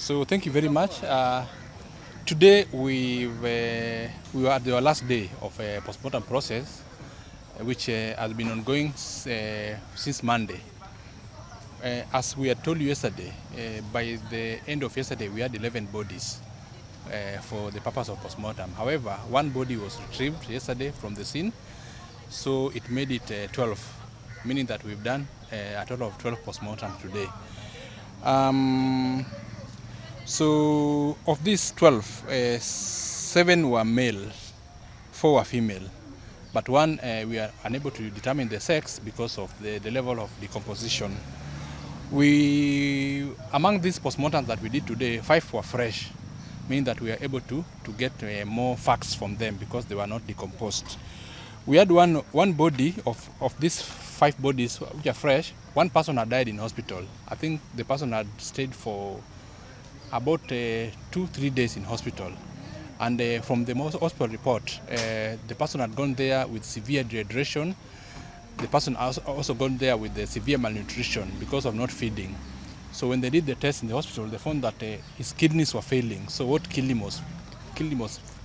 So thank you very much. Today we were at the last day of a postmortem process, which has been ongoing since Monday. As we had told you yesterday, by the end of yesterday we had 11 bodies for the purpose of postmortem. However, one body was retrieved yesterday from the scene, so it made it 12, meaning that we've done a total of 12 postmortems today. So of these 12, 7 were male, 4 were female, but one we are unable to determine the sex because of the level of decomposition. Among these postmortems that we did today, 5 were fresh, meaning that we are able to get more facts from them because they were not decomposed. We had one body of these 5 bodies which are fresh. One person had died in hospital. I think the person had stayed for about 2-3 days in hospital, and from the hospital report, the person had gone there with severe dehydration. The person also gone there with the severe malnutrition because of not feeding. So when they did the test in the hospital, they found that his kidneys were failing. So what killed him was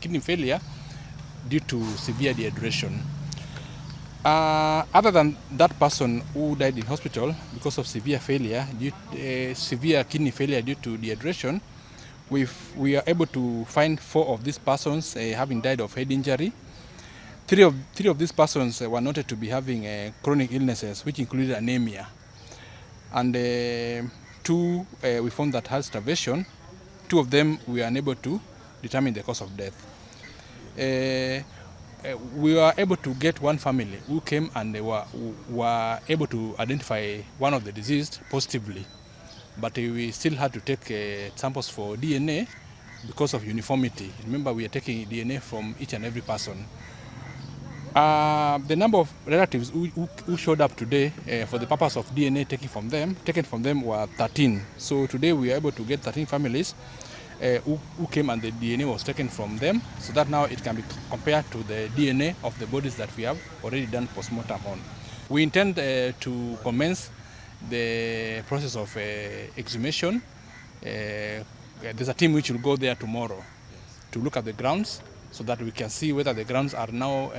kidney failure due to severe dehydration. Other than that person who died in hospital because of severe kidney failure due to dehydration, we are able to find 4 of these persons having died of head injury. Three of these persons were noted to be having chronic illnesses, which included anemia. And 2 we found that had starvation. 2 of them we are unable to determine the cause of death. We were able to get one family who came and they were able to identify one of the deceased positively, but we still had to take samples for DNA because of uniformity. Remember, we are taking DNA from each and every person. The number of relatives who showed up today for the purpose of DNA taken from them were 13. So today we are able to get 13 families who came and the DNA was taken from them, so that now it can be compared to the DNA of the bodies that we have already done postmortem on. We intend to commence the process of exhumation. There's a team which will go there tomorrow to look at the grounds so that we can see whether the grounds are now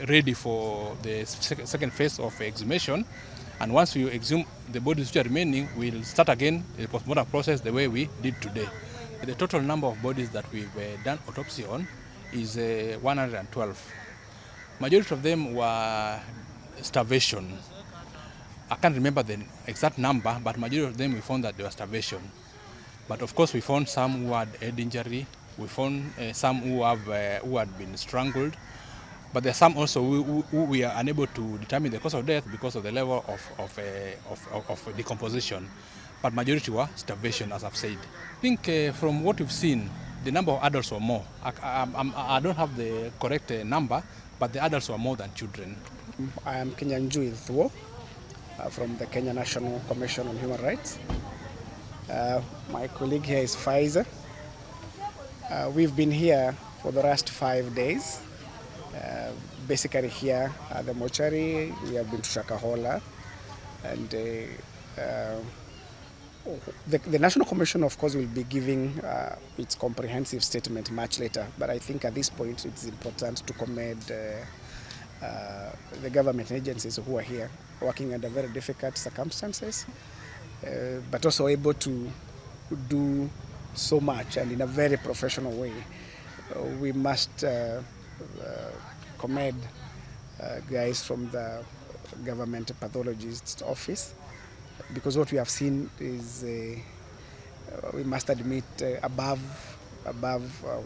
ready for the second phase of exhumation. And once we exhume the bodies which are remaining, we'll start again the postmortem process the way we did today. The total number of bodies that we've done autopsy on is 112. Majority of them were starvation. I can't remember the exact number, but majority of them we found that they were starvation. But of course we found some who had head injury. We found some who had been strangled. But there are some also who we are unable to determine the cause of death because of the level of decomposition. But majority were starvation, as I've said. I think from what we've seen, the number of adults were more. I don't have the correct number, but the adults were more than children. I am Kinyanjui Thuo from the Kenya National Commission on Human Rights. My colleague here is Pfizer. We've been here for the last 5 days. Basically here at the mortuary, we have been to Shakahola, and the National Commission, of course, will be giving its comprehensive statement much later, but I think at this point it's important to commend the government agencies who are here, working under very difficult circumstances, but also able to do so much and in a very professional way. We must commend guys from the government pathologist's office, because what we have seen is, we must admit, above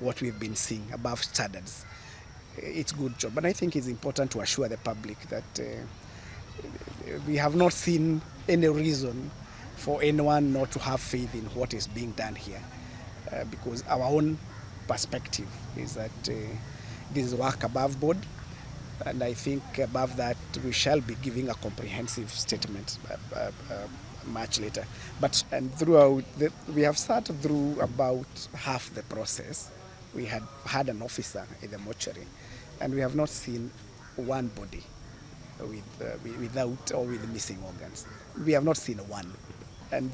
what we've been seeing, above standards. It's a good job, but I think it's important to assure the public that we have not seen any reason for anyone not to have faith in what is being done here, because our own perspective is that this is work above board, and I think above that we shall be giving a comprehensive statement much later. And throughout, we have started through about half the process. We had an officer in the mortuary, and we have not seen one body without or with missing organs. We have not seen one. And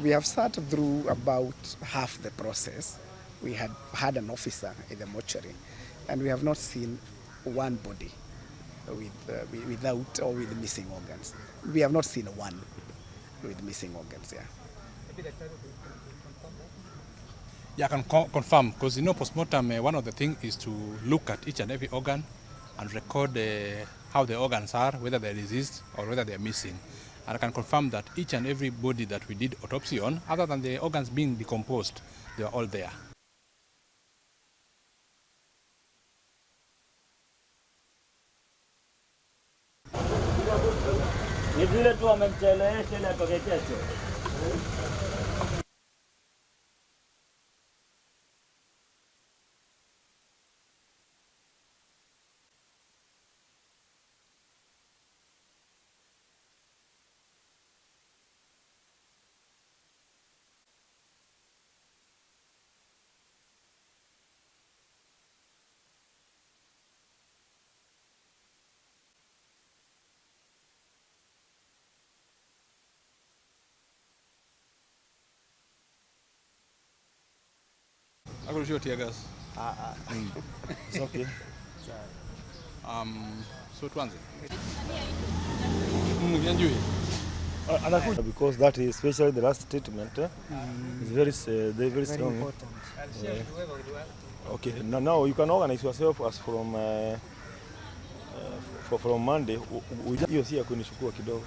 we have sat through about half the process. We had an officer in the mortuary, and we have not seen one body without or with missing organs. We have not seen one with missing organs. Yeah. Yeah, I can confirm, because you know, postmortem, one of the things is to look at each and every organ and record how the organs are, whether they're diseased or whether they're missing. And I can confirm that each and every body that we did autopsy on, other than the organs being decomposed, they are all there. Ni vile tu wamemchelewesha ili atoke kesho. I will show tear gas. It's okay. So tuanze. Because that is especially the last treatment is very strong. Important. Okay, now you can organize yourself as from Monday. Hiyo si ya kunishukua kidogo.